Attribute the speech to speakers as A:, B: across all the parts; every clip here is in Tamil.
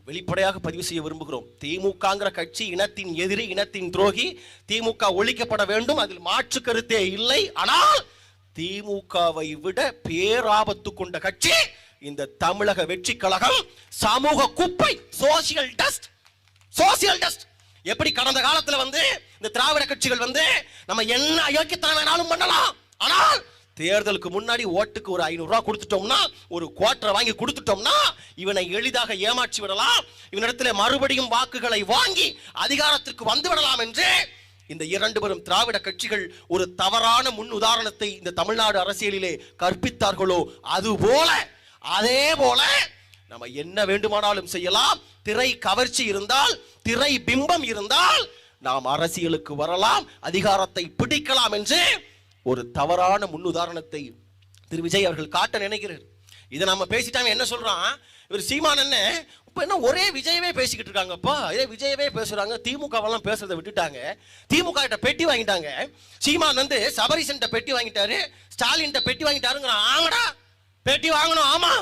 A: வெளிப்படையாக பதிவு செய்ய விரும்புகிறோம். திமுகங்கிற கட்சி இனத்தின் எதிரி, இனத்தின் துரோகி. திமுக ஒழிக்கப்பட வேண்டும், அதில் மாற்று கருத்தே இல்லை. ஆனால் திமுகவை விட பேராபத்து கொண்ட கட்சி இந்த தமிழக வெற்றி கழகம். சமூக குப்பை, சோசியல் டஸ்ட், சோசியல் டஸ்ட். எப்படி கடந்த காலத்துல இந்த திராவிட கட்சிகள் நம்ம என்ன அயோக்கியத்தனம் வேணாலும் பண்ணலாம், ஆனால் தேர்தலுக்கு முன்னாடி ஓட்டுக்கு ஒரு 500 ரூபாய் கொடுத்துட்டோம்னா, ஒரு குவார்டரை வாங்கி கொடுத்துட்டோம்னா இவனை எளிதாக ஏமாற்றி விடலாம், இவனிடத்தில் மறுபடியும் வாக்குகளை வாங்கி அதிகாரத்திற்கு வந்து விடலாம் என்று இந்த இரண்டு பெரும் திராவிட கட்சிகள் ஒரு தவறான முன் உதாரணத்தை இந்த தமிழ்நாடு அரசியலிலே கற்பித்தார்களோ அதுபோல, அதே போல நம்ம என்ன வேண்டுமானாலும் செய்யலாம். திரை கவர்ச்சி இருந்தால், திரை பிம்பம் இருந்தால் நாம் அரசியலுக்கு வரலாம், அதிகாரத்தை பிடிக்கலாம் என்று ஒரு தவறான முன்னுதாரணத்தை திரு விஜய் அவர்கள் காட்ட நினைக்கிறார். இதை நம்ம பேசிட்டாங்க. என்ன சொல்றான் இவர் சீமான், என்ன இப்ப என்ன ஒரே விஜயவே பேசிக்கிட்டு இருக்காங்கப்பா, இதே விஜயவே பேசுறாங்க, திமுகவெல்லாம் பேசுறதை விட்டுட்டாங்க, திமுக கிட்ட பெட்டி வாங்கிட்டாங்க. சீமான் சபரிசன் பெட்டி வாங்கிட்டாரு, ஸ்டாலின் பெட்டி வாங்கிட்டாருங்கிறான். ஆமாடா, பெட்டி வாங்கணும். ஆமா,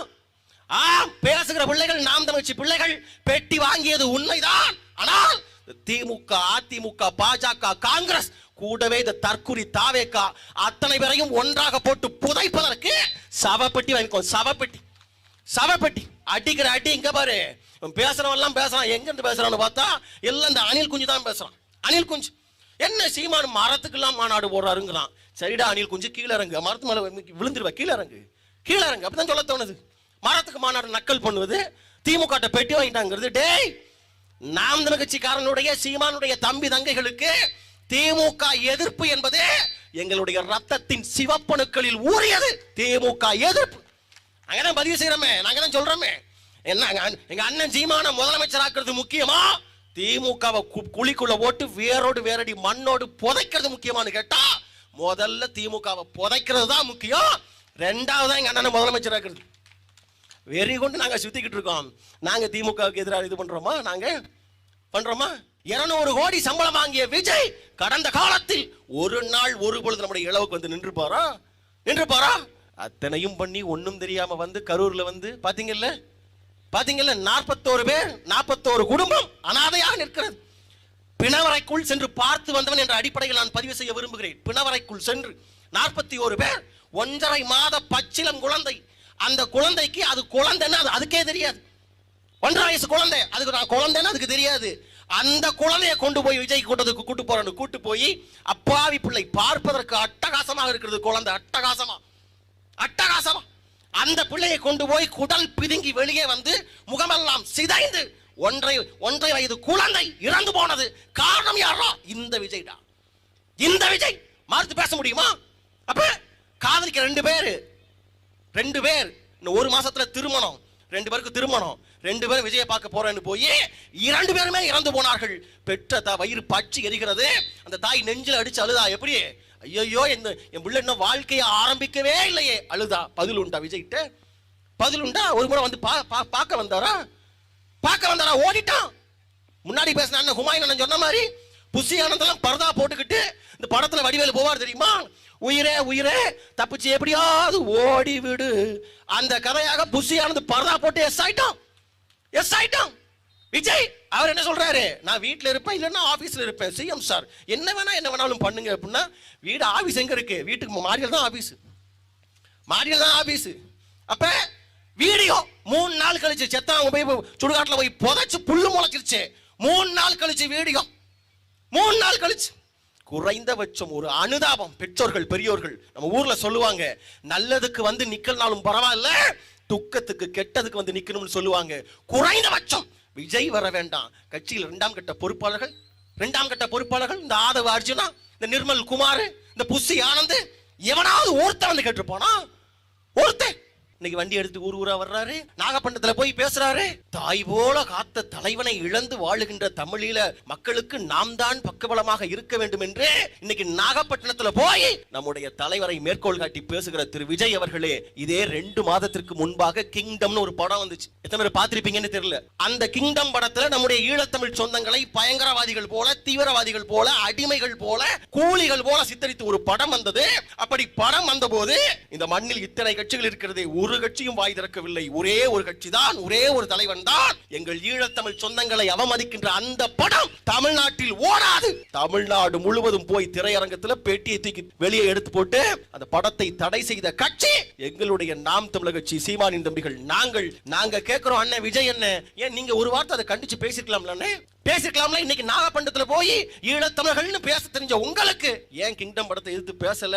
A: பேசுகிற பிள்ளைகள் நாம் தமிழ்ச்சி பிள்ளைகள் பெட்டி வாங்கியது உண்மைதான். ஆனால் திமுக, அதிமுக, பாஜக, காங்கிரஸ் கூடவே இந்த தற்குறி தாவேகா அத்தனை பேரையும் ஒன்றாக போட்டு புதைப்பதற்கு சவப்பெட்டி வாங்கிக்கோ. சவப்பெட்டி, சவப்பெட்டி. அடிக்கிற அடி இங்க பாரு. பேசுறவன் எல்லாம் பேசுறான், எங்க இருந்து பேசுறான்னு பார்த்தா எல்லாம் இந்த அணில் குஞ்சு தான் பேசுறான். அணில் குஞ்சு என்ன சீமான் மரத்துக்கெல்லாம் மாநாடு போடுறாருங்கிறான். சரிடா அணில் குஞ்சு, கீழே இறங்கு, மரத்து மேல விழுந்துருவ, கீழே இறங்கு, கீழே இறங்கு. அப்படிதான் சொல்ல தோணுது. மரத்துக்கு மாநாடு நக்கல் பண்ணுவது, திமுக பெட்டி வாங்கிட்டாங்கிறது. டேய், நாம் தமிழ் கட்சிக்காரனுடைய சீமானுடைய தம்பி தங்கைகளுக்கு திமுக எதிர்ப்பு என்பது எங்களுடைய ரத்தத்தின் சிவப்பணுக்களில் ஊறியது. திமுக எதிர்ப்பு அங்கதான் பதிவு செய்யறோமே, நாங்க தான் சொல்றோமே. என்ன எங்க அண்ணன் சீமான முதலமைச்சராக்குறது முக்கியமா, திமுகவை குழிக்குள்ள போட்டு வேரோடு வேரடி மண்ணோடு புதைக்கிறது முக்கியமானு கேட்டா முதல்ல திமுகவை புதைக்கிறது தான் முக்கியம். ரெண்டாவது எங்க அண்ணன் முதலமைச்சராக்குறது. வெறி கொண்டு நாங்க சுத்திக்கிட்டு இருக்கோம். நாங்க திமுகவுக்கு எதிராக இது பண்றோமா? நாங்க பண்றோமா? 200 கோடி சம்பளம் வாங்கிய விஜய் கடந்த காலத்தில் ஒரு நாள் ஒரு பொழுது நம்முடைய இளவுக்கு நின்று பாரா? அத்தனையும் பண்ணி ஒன்னும் தெரியாம கரூர்ல பாத்தீங்கல்ல 41 பேர், 41 குடும்பம் அனாதையாக நிற்கிறது. பிணவரைக்குள் சென்று பார்த்து வந்தவன் என்ற அடிப்படையில் நான் பதிவு செய்ய விரும்புகிறேன். பிணவரைக்குள் சென்று 41 பேர், 1.5 மாத பச்சிலம் குழந்தை. அந்த குழந்தைக்கு அது குழந்தைன்னா அதுக்கே தெரியாது. 1.5 வயசு குழந்தை, அதுக்கு நான் குழந்தைன்னு அதுக்கு தெரியாது. அந்த குழந்தைய கொண்டு போய் விஜய் கூட்டு போய் அப்பாவி பிள்ளை பார்ப்பதற்கு அட்டகாசமாக இருக்கிறது. குழந்தை அட்டகாசமா அந்த பிள்ளையை கொண்டு போய் குடல் பிதுங்கி வெளியே முகமெல்லாம் சிதைந்து 1.5 வயது குழந்தை இறந்து போனது. காரணம் யாரோ? இந்த விஜய் தான். இந்த விஜய் மறுத்து பேச முடியுமா? அப்ப காதலிக்க 2 பேர் இன்னும் 1 மாசத்துல திருமணம், 2 பேருக்கு திருமணம், 2 பேரும் விஜய பார்க்க போறேன்னு போய் 2 பேருமே இறந்து போனார்கள். பெற்ற வயிறு பற்றி எரிகிறது. அந்த தாய் நெஞ்சில் அடிச்சு அழுதா. எப்படி? ஐயோ, என் பிள்ளை இன்னும் வாழ்க்கையை ஆரம்பிக்கவே இல்லையே. அழுதா. பதில் உண்டா விஜய்கிட்ட? பதில் உண்டா? ஒரு முறை பார்க்க வந்தாரா? ஓடிட்டான். முன்னாடி பேசின அண்ணன் ஹுமாயூன் சொன்ன மாதிரி புசி ஆனந்தெல்லாம் பரதா போட்டுக்கிட்டு இந்த படத்துல வடிவேலு போவார் தெரியுமா? உயிரே தப்பிச்சு எப்படியாவது ஓடி விடு. அந்த கதையாக புசி ஆனந்த் பரதா போட்டு எஸ் ஆயிட்டான். விஜய் அவர் என்ன சொல்றாரு? நான் வீட்டுல இருப்பேன், இல்லைன்னா ஆபீஸ்ல இருப்பேன். சிஎம் சார் என்ன வேணாலும் பண்ணுங்க அப்படின்னா, வீடு ஆபீஸ் எங்க இருக்கு? வீட்டுக்கு மாரியல் தான் ஆபீஸ். அப்ப வீடியோ 3 நாள் கழிச்சு செத்தவங்க போய் சுடுகாட்டுல போய் புதைச்சு புல்லு முளைச்சிருச்சு. 3 நாள் கழிச்சு வீடியோ, 3 நாள் கழிச்சு. குறைந்தபட்சம் ஒரு அனுதாபம். பெற்றோர்கள் பெரியோர்கள் நம்ம ஊர்ல சொல்லுவாங்க, நல்லதுக்கு நிக்கல்னாலும் பரவாயில்ல, துக்கத்துக்கு கெட்டதுக்கு நிக்கணும்னு சொல்லுவாங்க. குறைந்தபட்சம் விஜய் வர வேண்டாம். கட்சியில் 2ஆம் கட்ட பொறுப்பாளர்கள் இந்த ஆதவ அர்ஜுனா, இந்த நிர்மல் குமார், இந்த புசி ஆனந்த், எவனாவது ஒருத்தன் கேட்டு போனா? ஒருத்தன் இன்னைக்கு வண்டி எடுத்து ஊரா வர்றாரு, நாகப்பட்டினத்துல போய் பேசுறாரு. தாய் போல காத்த தலைவனை இழந்து வாழுகின்ற தமிழீழ மக்களுக்கு நாம் தான் பக்கபலமாக இருக்க வேண்டும் என்று இன்னைக்கு நாகப்பட்டினத்துல போய் நம்முடைய தலைவரை மேற்கோள் காட்டி பேசுகிற திரு விஜய் அவர்களே, இதே 2 மாதத்திற்கு முன்பாக கிங்டம்னு ஒரு படம் வந்துச்சு. எத்தனை பேர் பார்த்திருப்பீங்கன்னு தெரியல. அந்த கிங்டம் படத்துல நம்முடைய ஈழத்தமிழ் சொந்தங்களை பயங்கரவாதிகள் போல, தீவிரவாதிகள் போல, அடிமைகள் போல, கூலிகள் போல சித்தரித்து ஒரு படம் வந்தது. அப்படி படம் வந்த போது இந்த மண்ணில் இத்தனை கட்சிகள் இருக்கிறது, ஒரு கட்சியும் வாய் திறக்கவில்லை. ஒரே ஒரு கட்சி தான், ஒரே ஒரு தலைவன் தான். எங்கள் ஈழத்தமிழ் சொந்தங்களை அவமதிக்கின்ற அந்த படம் தமிழ்நாட்டில் ஓடாது. தமிழ்நாடு முழுவதும் போய் திரையரங்கத்தில் பேட்டியை தூக்கி வெளியே எடுத்து போட்டு அந்த படத்தை தடை செய்த கட்சி எங்களுடைய நாம் தமிழர் கட்சி, சீமானின் தம்பிகள். நாங்க கேட்கிறோம், அண்ணன் விஜய் என்ன, ஏன் நீங்க ஒரு வார்த்தை அதை கண்டிச்சு பேசிருக்கலாம்ல? பேசிருக்கலாம்ல. இன்னைக்கு நாகப்பட்டினத்துல போய் ஈழத்தமிழர்கள்னு பேச தெரிஞ்ச உங்களுக்கு ஏன் கிங்டம் படத்தை எதிர்த்து பேசல?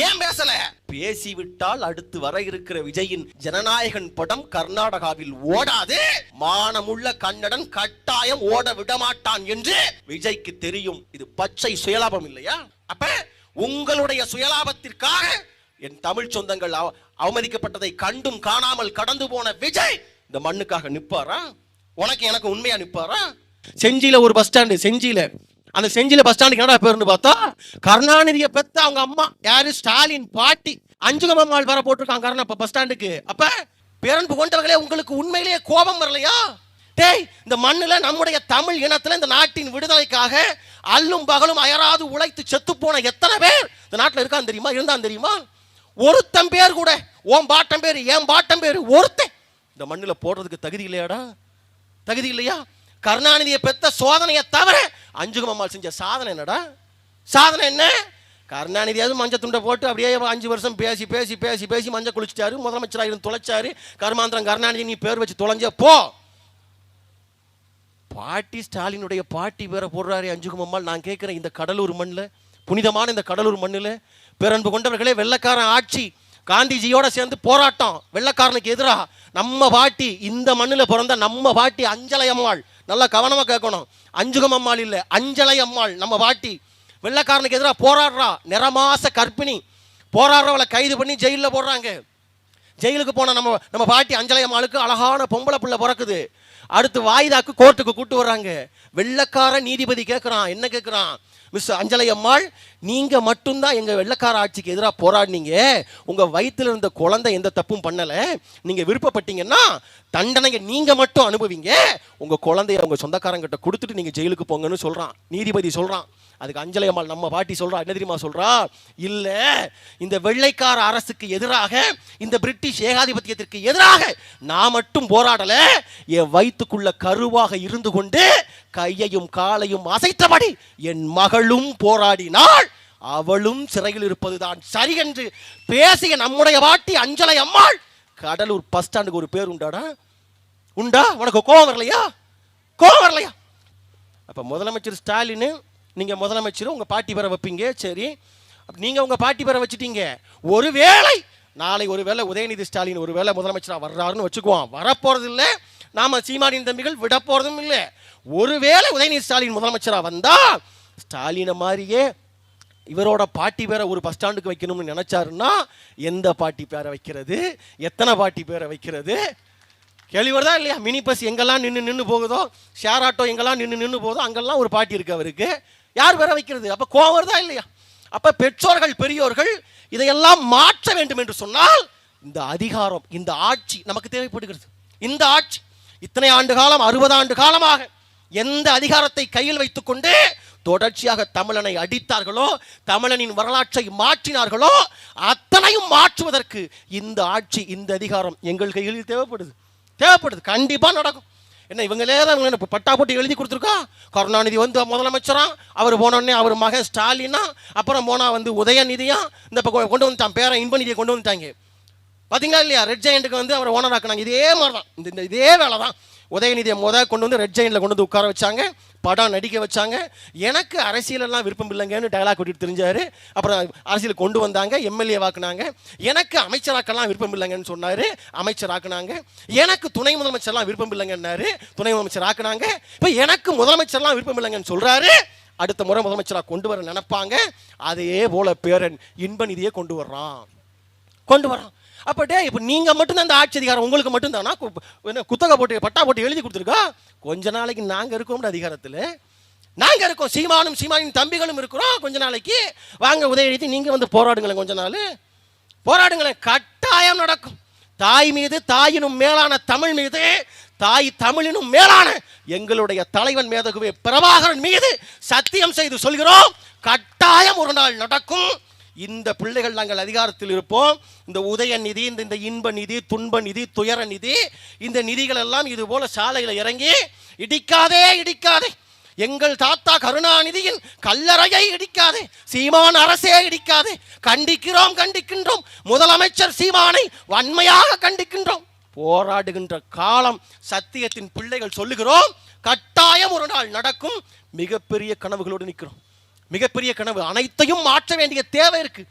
A: ஏன் பேசல? பேசிவிட்டால் அடுத்து வர இருக்கிற விஜயின் ஜனநாயகன் படம் கர்நாடகாவில் ஓடாது. மானமுள்ள கன்னடன் கட்டாயம் ஓட விடமாட்டான் என்று விஜய்க்கு தெரியும். இது பச்சை சுயலாபம் இல்லையா? அப்ப உங்களுடைய சுயலாபத்திற்காக என் தமிழ் சொந்தங்கள் அவமதிக்கப்பட்டதை கண்டும் காணாமல் கடந்து போன விஜய் இந்த மண்ணுக்காக நிப்பாரா? உனக்கு எனக்கு உண்மையா நிப்பாரா? செஞ்சியில ஒரு பஸ் ஸ்டாண்டு, அந்த செஞ்சியில பஸ் ஸ்டாண்டுக்கு என்னடா பேருன்னு பார்த்தா கருணாநிதியை பெத்த அவங்க அம்மா யாரு, ஸ்டாலின் பாட்டி அஞ்சுகம்மாள் வர போட்டிருக்காங்க பஸ் ஸ்டாண்டுக்கு. அப்ப பேரன்பு கொண்டவர்களே, உங்களுக்கு உண்மையிலேயே கோபம் வரலையா? டேய், இந்த மண்ணுல நம்முடைய தமிழ் இனத்துல இந்த நாட்டின் விடுதலைக்காக அல்லும் பகலும் அயராது உழைத்து செத்து போன எத்தனை பேர் இந்த நாட்டில் இருக்கான்னு தெரியுமா? இருந்தான் தெரியுமா? ஒருத்தன் பேர் கூட, ஓம் பாட்டம் பேரு என் பாட்டம் பேரு ஒருத்தன் இந்த மண்ணுல போடுறதுக்கு தகுதி இல்லையாடா? தகுதி இல்லையா? கருணாநிதியை பெத்த சோதனையை தவிர அஞ்சுகம்மாள் செஞ்ச சாதனை என்னடா? சாதனை என்ன? கருணாநிதியாவது மஞ்சள் துண்டை போட்டு அப்படியே 5 வருஷம் பேசி பேசி பேசி பேசி மஞ்சள் குளிச்சிட்டாரு, முதலமைச்சராக இருந்து தொலைச்சாரு. கருமாந்திரம் கருணாநிதி நீ பேர் வச்சு தொலைஞ்ச போ. பாட்டி ஸ்டாலினுடைய பாட்டி பேரை போடுறாரு அஞ்சுகம்மாள். நான் கேட்கிறேன், இந்த கடலூர் மண்ணில், புனிதமான இந்த கடலூர் மண்ணில் பேரன்பு கொண்டவர்களே, வெள்ளைக்காரன் ஆட்சி, காந்திஜியோட சேர்ந்து போராட்டம், வெள்ளைக்காரனுக்கு எதிராக நம்ம பாட்டி, இந்த மண்ணில் பிறந்த நம்ம பாட்டி அஞ்சலை அம்மாள், நல்லா கவனமாக கேட்கணும், அஞ்சுகம்மாள் இல்லை, அஞ்சலை அம்மாள் நம்ம பாட்டி வெள்ளைக்காரனுக்கு எதிராக போராடுறா. நிறமாச கர்ப்பிணி போராடுறவளை கைது பண்ணி ஜெயிலில் போடுறாங்க. ஜெயிலுக்கு போன நம்ம பாட்டி அஞ்சலை அம்மாளுக்கு அழகான பொம்பளை பிள்ளை பிறக்குது. அடுத்து வாய்தாக்கு கோர்ட்டுக்கு கூட்டு வர்றாங்க. வெள்ளைக்கார நீதிபதி கேட்குறான், என்ன கேட்குறான்? மிஸ் அஞ்சலை அம்மாள், நீங்க மட்டும்தான் எங்க வெள்ளைக்கார ஆட்சிக்கு எதிராக போராடினீங்க, உங்க வயிற்றுல இருந்த குழந்தை எந்த தப்பும் பண்ணல, நீங்க விருப்பப்பட்டீங்கன்னா தண்டனையை நீங்க மட்டும் அனுபவிங்க, உங்க குழந்தைய உங்க சொந்தக்காரங்கிட்ட கொடுத்துட்டு நீங்க ஜெயிலுக்கு போங்கன்னு சொல்றான் நீதிபதி சொல்றான். அதுக்கு அஞ்சலை அம்மாள் நம்ம பாட்டி சொல்றா, என்ன தெரியுமா சொல்றா? இல்ல, இந்த வெள்ளைக்கார அரசுக்கு எதிராக, இந்த பிரிட்டிஷ் ஏகாதிபத்தியத்திற்கு எதிராக நான் மட்டும் போராடல, என் வயிற்றுக்குள்ள கருவாக இருந்து கொண்டு கையையும் காலையும் அசைத்தபடி என் மகளும் போராடினாள், அவளும் சிறையில் இருப்பதுதான் சரி என்று பேசிய நம்முடைய பாட்டி அஞ்சலை அம்மாள். கடலூர் பஸ் ஸ்டாண்டுக்கு ஒரு பேர் உண்டாடா? உண்டா? உனக்கு கோபம் வரலையா? கோபம் வரலையா? அப்ப முதலமைச்சர் ஸ்டாலின், நீங்க முதலமைச்சர் உங்க பாட்டி பேரை வைப்பீங்க, சரி, நீங்க உங்க பாட்டி பேரை வச்சுட்டீங்க. ஒருவேளை நாளை ஒருவேளை உதயநிதி ஸ்டாலின் ஒருவேளை முதலமைச்சராக வர்றாருன்னு வச்சுக்குவோம், வரப்போறது இல்லை, நாம சீமானின் தம்பிகள் விட போறதும் இல்லை. ஒருவேளை உதயநிதி ஸ்டாலின் முதலமைச்சராக வந்தா ஸ்டாலினை மாதிரியே இவரோட பாட்டி பேரை ஒரு பஸ் ஸ்டாண்டுக்கு வைக்கணும்னு நினைச்சாருன்னா எந்த பாட்டி பேரை வைக்கிறது, எத்தனை பாட்டி பேரை வைக்கிறது? கேள்வி வருதா இல்லையா? மினி பஸ் எங்கெல்லாம் நின்று போகுதோ, ஷேர் ஆட்டோ எங்கெல்லாம் நின்று போகுதோ அங்கெல்லாம் ஒரு பாட்டி இருக்கு அவருக்கு. யார் பேரை வைக்கிறது? அப்ப கோவம் வருதா இல்லையா? அப்ப பெற்றோர்கள் பெரியோர்கள் இதையெல்லாம் மாற்ற வேண்டும் என்று சொன்னால் இந்த அதிகாரம், இந்த ஆட்சி நமக்கு தேவைப்படுகிறது. இந்த ஆட்சி இத்தனை ஆண்டு காலம், 60 ஆண்டு காலமாக எந்த அதிகாரத்தை கையில் வைத்துக் கொண்டு தொடர்ச்சியாக தமிழனை அடித்தார்களோ, தமிழனின் வரலாற்றை மாற்றினார்களோ, அத்தனையும் மாற்றுவதற்கு இந்த ஆட்சி, இந்த அதிகாரம் எங்கள் கையில் தேவைப்படுது. கண்டிப்பா நடக்கும். என்ன இவங்களே தான் பட்டா போட்டு எழுதி கொடுத்துருக்கா? கருணாநிதி வந்து முதலமைச்சரா, அவர் போனோடனே அவர் மகன் ஸ்டாலினா, அப்புறம் போனா வந்து உதயநிதியா, இந்த கொண்டு வந்துட்டான் பேரை இன்பநிதியை கொண்டு வந்துட்டாங்க. பார்த்தீங்களா இல்லையா? ரெட் ஜெயண்ட்டுக்கு வந்து அவர் ஓனர் ஆக்குனாங்க. இதே மாதிரி தான், இந்த இதே வேலை தான். உதயநிதியை கொண்டு வந்து ரெட் ஜெயினில் கொண்டு வந்து உட்கார வச்சாங்க, படம் நடிக்க வச்சாங்க. எனக்கு அரசியலெல்லாம் விருப்பம் இல்லைங்கன்னு டைலாக் கூட்டிட்டு தெரிஞ்சாரு. அப்புறம் அரசியல் கொண்டு வந்தாங்க, எம்எல்ஏ வாக்குனாங்க. எனக்கு அமைச்சராக்கெல்லாம் விருப்பம் இல்லைங்கன்னு சொன்னாரு, அமைச்சர் ஆக்குனாங்க. எனக்கு துணை முதலமைச்சர்லாம் விருப்பம் இல்லைங்கன்னாரு, துணை அமைச்சர் ஆக்குனாங்க. இப்போ எனக்கு முதலமைச்சர்லாம் விருப்பம் இல்லைங்கன்னு சொல்றாரு. அடுத்த முறை முதலமைச்சராக கொண்டு வர நினைப்பாங்க. அதே போல பேரன் இன்பநிதியை கொண்டு வர்றான். அப்போ இப்போ நீங்கள் மட்டும்தான் அந்த ஆட்சி அதிகாரம் உங்களுக்கு மட்டும்தானா? குத்தகை போட்டு பட்டா போட்டு எழுதி கொடுத்துருக்கா? கொஞ்ச நாளைக்கு நாங்கள் இருக்கோம் அதிகாரத்தில், நாங்கள் இருக்கோம், சீமானின் தம்பிகளும் இருக்கிறோம். கொஞ்ச நாளைக்கு வாங்க உதயநிதி நீங்கள் வந்து போராடுங்களேன், கொஞ்ச நாள் போராடுங்களேன், கட்டாயம் நடக்கும். தாய் மீது, தாயினும் மேலான தமிழ் மீது, தாய் தமிழினும் மேலான எங்களுடைய தலைவன் மேதகுவே பிரபாகரன் மீது சத்தியம் செய்து சொல்கிறோம், கட்டாயம் ஒரு நாள் நடக்கும். இந்த பிள்ளைகள் நாங்கள் அதிகாரத்தில் இருப்போம், இந்த உதய நிதி, இந்த இன்ப நிதி, துன்ப நிதி, துயர நிதி, இந்த நிதிகள் எல்லாம் இது போல சாலையில் இறங்கி இடிக்காதே இடிக்காதே, எங்கள் தாத்தா கருணாநிதியின் கல்லறையை இடிக்காதே, சீமான் அரசே இடிக்காதே, கண்டிக்கிறோம் கண்டிக்கின்றோம், முதலமைச்சர் சீமானை வன்மையாக கண்டிக்கின்றோம், போராடுகின்ற காலம். சத்தியத்தின் பிள்ளைகள் சொல்லுகிறோம், கட்டாயம் ஒரு நாள் நடக்கும். மிகப்பெரிய கனவுகளோடு நிற்கிறோம். மிகப்பெரிய கனவு, அனைத்தையும் மாற்ற வேண்டிய தேவை இருக்கு.